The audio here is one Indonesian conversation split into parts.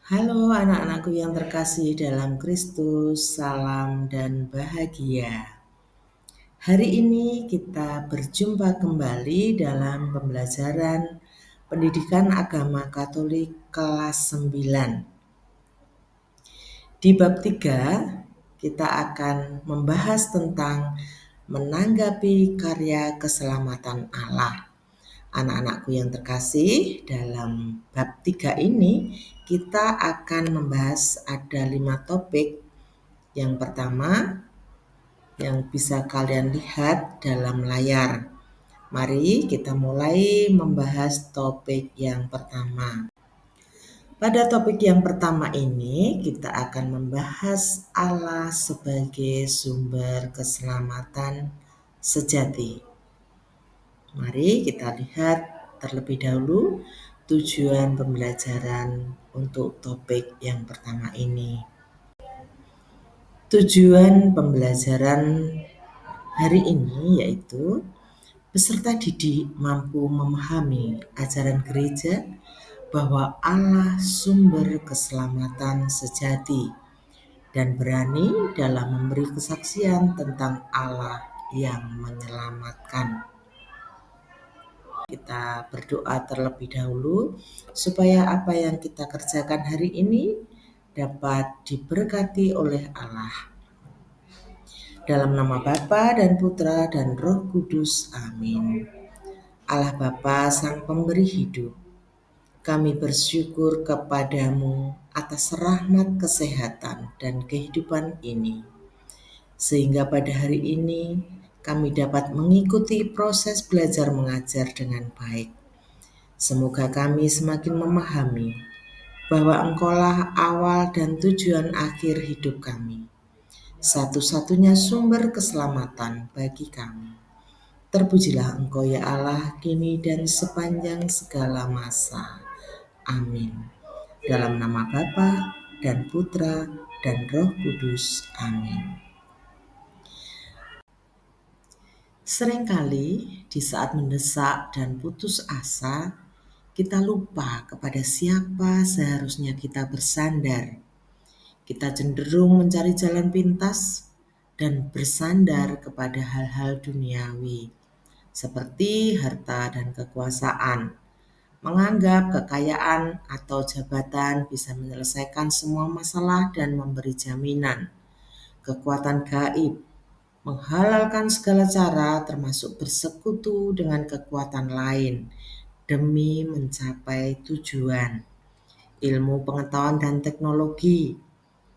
Halo anak-anakku yang terkasih dalam Kristus, salam dan bahagia. Hari ini kita berjumpa kembali dalam pembelajaran Pendidikan Agama Katolik kelas 9. Di bab 3, kita akan membahas tentang menanggapi karya keselamatan Allah. Anak-anakku yang terkasih, dalam bab 3 ini kita akan membahas ada 5 topik. Yang pertama, yang bisa kalian lihat dalam layar. Mari kita mulai membahas topik yang pertama. Pada topik yang pertama ini, kita akan membahas Allah sebagai sumber keselamatan sejati. Mari kita lihat terlebih dahulu tujuan pembelajaran untuk topik yang pertama ini. Tujuan pembelajaran hari ini yaitu peserta didik mampu memahami ajaran gereja bahwa Allah sumber keselamatan sejati dan berani dalam memberi kesaksian tentang Allah yang menyelamatkan. Kita berdoa terlebih dahulu supaya apa yang kita kerjakan hari ini dapat diberkati oleh Allah. Dalam nama Bapa dan Putra dan Roh Kudus, amin. Allah Bapa Sang Pemberi Hidup, kami bersyukur kepadamu atas rahmat kesehatan dan kehidupan ini, sehingga pada hari ini kami dapat mengikuti proses belajar mengajar dengan baik. Semoga kami semakin memahami bahwa Engkaulah awal dan tujuan akhir hidup kami, satu-satunya sumber keselamatan bagi kami. Terpujilah Engkau ya Allah, kini dan sepanjang segala masa. Amin. Dalam nama Bapa dan Putra dan Roh Kudus. Amin. Seringkali di saat mendesak dan putus asa, kita lupa kepada siapa seharusnya kita bersandar. Kita cenderung mencari jalan pintas dan bersandar kepada hal-hal duniawi, seperti harta dan kekuasaan. Menganggap kekayaan atau jabatan bisa menyelesaikan semua masalah dan memberi jaminan. Kekuatan gaib menghalalkan segala cara termasuk bersekutu dengan kekuatan lain demi mencapai tujuan. Ilmu pengetahuan dan teknologi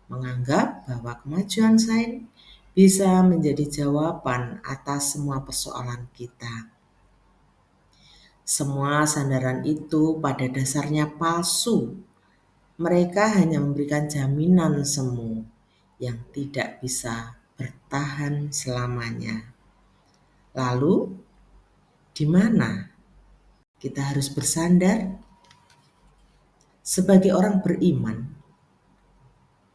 menganggap bahwa kemajuan sains bisa menjadi jawaban atas semua persoalan kita. Semua sandaran itu pada dasarnya palsu. Mereka hanya memberikan jaminan semu yang tidak bisa bertahan selamanya. Lalu, di mana kita harus bersandar? Sebagai orang beriman,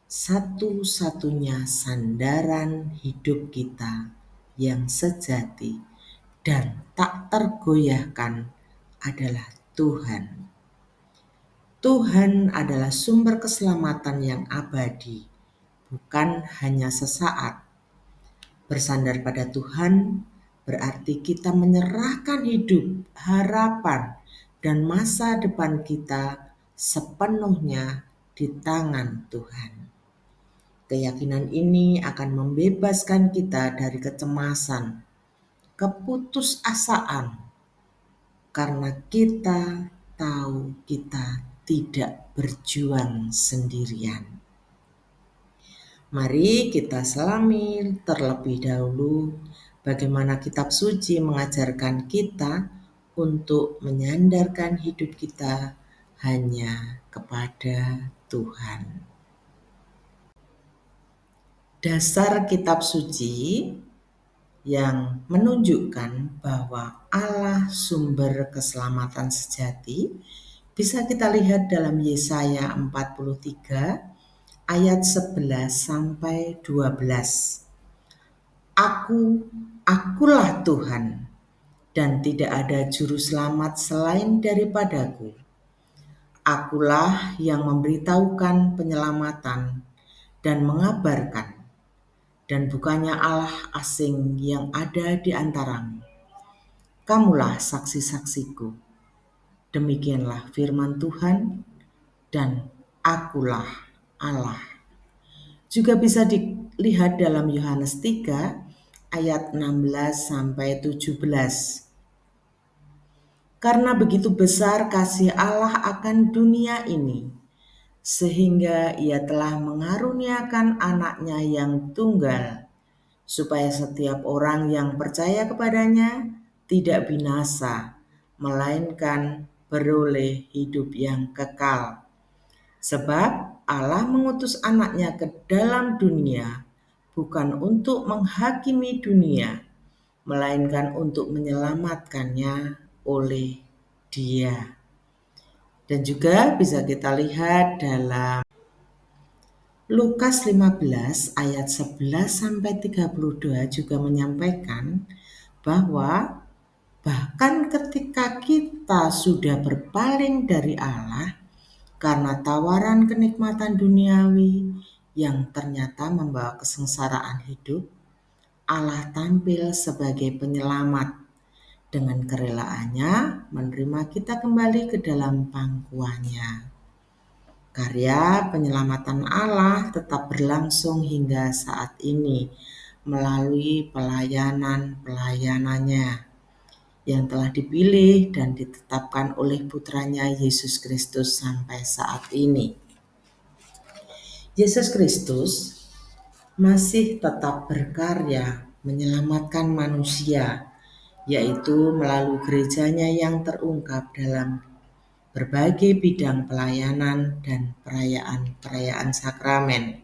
satu-satunya sandaran hidup kita yang sejati dan tak tergoyahkan adalah Tuhan. Tuhan adalah sumber keselamatan yang abadi, bukan hanya sesaat. Bersandar pada Tuhan berarti kita menyerahkan hidup, harapan, dan masa depan kita sepenuhnya di tangan Tuhan. Keyakinan ini akan membebaskan kita dari kecemasan, keputusasaan, karena kita tahu kita tidak berjuang sendirian. Mari kita selami terlebih dahulu bagaimana kitab suci mengajarkan kita untuk menyandarkan hidup kita hanya kepada Tuhan. Dasar kitab suci yang menunjukkan bahwa Allah sumber keselamatan sejati bisa kita lihat dalam Yesaya 43 ayat 11 sampai 12. Akulah Tuhan dan tidak ada juru selamat selain daripadaku. Akulah yang memberitahukan penyelamatan dan mengabarkan, dan bukannya Allah asing yang ada di antaramu. Kamulah saksi-saksiku. Demikianlah firman Tuhan, dan akulah Allah. Juga bisa dilihat dalam Yohanes 3 ayat 16 sampai 17. Karena begitu besar kasih Allah akan dunia ini, sehingga ia telah mengaruniakan anaknya yang tunggal, supaya setiap orang yang percaya kepadanya tidak binasa, melainkan beroleh hidup yang kekal. Sebab Allah mengutus anaknya ke dalam dunia, bukan untuk menghakimi dunia, melainkan untuk menyelamatkannya oleh Dia. Dan juga bisa kita lihat dalam Lukas 15 ayat 11 sampai 32 juga menyampaikan bahwa bahkan ketika kita sudah berpaling dari Allah karena tawaran kenikmatan duniawi yang ternyata membawa kesengsaraan hidup, Allah tampil sebagai penyelamat dengan kerelaannya menerima kita kembali ke dalam pangkuannya. Karya penyelamatan Allah tetap berlangsung hingga saat ini melalui pelayanan-pelayanannya yang telah dipilih dan ditetapkan oleh putranya Yesus Kristus sampai saat ini. Yesus Kristus masih tetap berkarya menyelamatkan manusia, yaitu melalui gerejanya yang terungkap dalam berbagai bidang pelayanan dan perayaan-perayaan sakramen.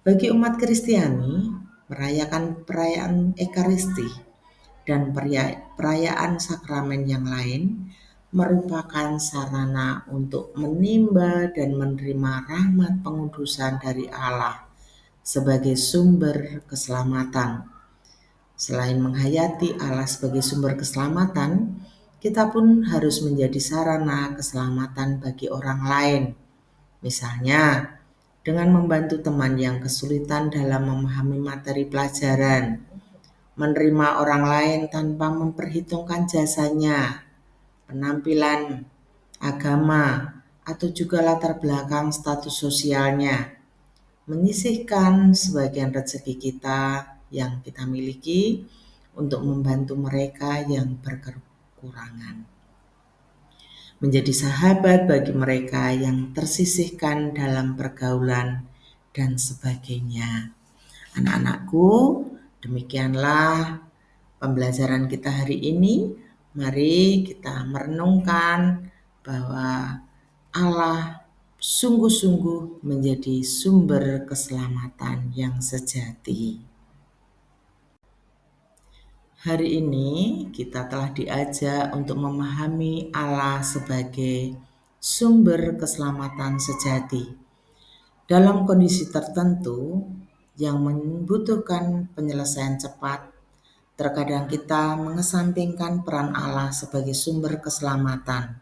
Bagi umat Kristiani, merayakan perayaan Ekaristi dan perayaan sakramen yang lain merupakan sarana untuk menimba dan menerima rahmat pengudusan dari Allah sebagai sumber keselamatan. Selain menghayati Allah sebagai sumber keselamatan, kita pun harus menjadi sarana keselamatan bagi orang lain. Misalnya, dengan membantu teman yang kesulitan dalam memahami materi pelajaran, menerima orang lain tanpa memperhitungkan jasanya, penampilan, agama, atau juga latar belakang status sosialnya, menyisihkan sebagian rezeki kita yang kita miliki untuk membantu mereka yang berkekurangan, menjadi sahabat bagi mereka yang tersisihkan dalam pergaulan dan sebagainya. Anak-anakku, demikianlah pembelajaran kita hari ini. Mari kita merenungkan bahwa Allah sungguh-sungguh menjadi sumber keselamatan yang sejati. Hari ini kita telah diajak untuk memahami Allah sebagai sumber keselamatan sejati. Dalam kondisi tertentu yang membutuhkan penyelesaian cepat, terkadang kita mengesampingkan peran Allah sebagai sumber keselamatan.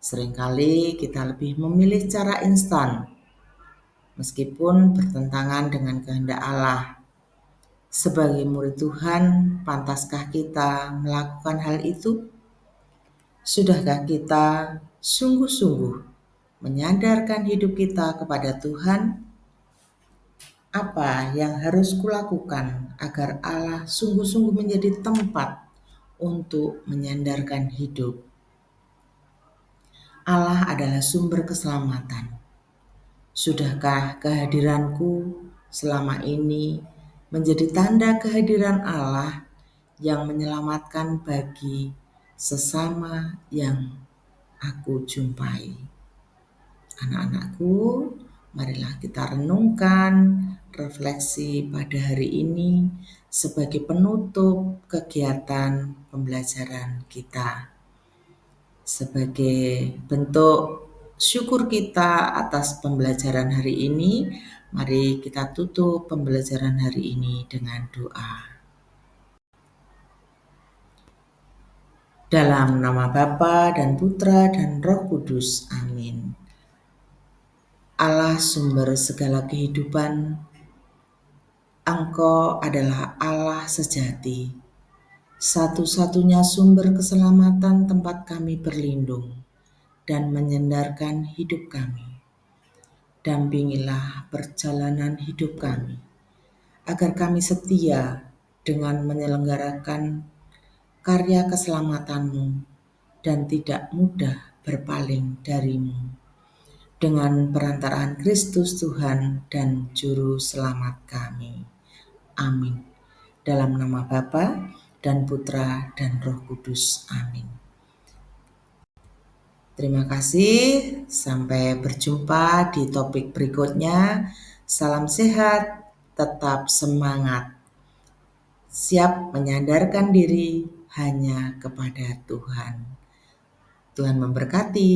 Seringkali kita lebih memilih cara instan, meskipun bertentangan dengan kehendak Allah. Sebagai murid Tuhan, pantaskah kita melakukan hal itu? Sudahkah kita sungguh-sungguh menyandarkan hidup kita kepada Tuhan? Apa yang harus kulakukan agar Allah sungguh-sungguh menjadi tempat untuk menyandarkan hidup? Allah adalah sumber keselamatan. Sudahkah kehadiranku selama ini menjadi tanda kehadiran Allah yang menyelamatkan bagi sesama yang aku jumpai? Anak-anakku, marilah kita renungkan refleksi pada hari ini sebagai penutup kegiatan pembelajaran kita. Sebagai bentuk syukur kita atas pembelajaran hari ini, mari kita tutup pembelajaran hari ini dengan doa. Dalam nama Bapa dan Putra dan Roh Kudus. Amin. Allah sumber segala kehidupan, Engkau adalah Allah sejati, satu-satunya sumber keselamatan tempat kami berlindung dan menyandarkan hidup kami. Dampingilah perjalanan hidup kami, agar kami setia dengan menyelenggarakan karya keselamatan-Mu dan tidak mudah berpaling dari-Mu. Dengan perantaraan Kristus Tuhan dan Juru Selamat kami. Amin. Dalam nama Bapa dan Putra dan Roh Kudus. Amin. Terima kasih. Sampai berjumpa di topik berikutnya. Salam sehat, tetap semangat. Siap menyandarkan diri hanya kepada Tuhan. Tuhan memberkati.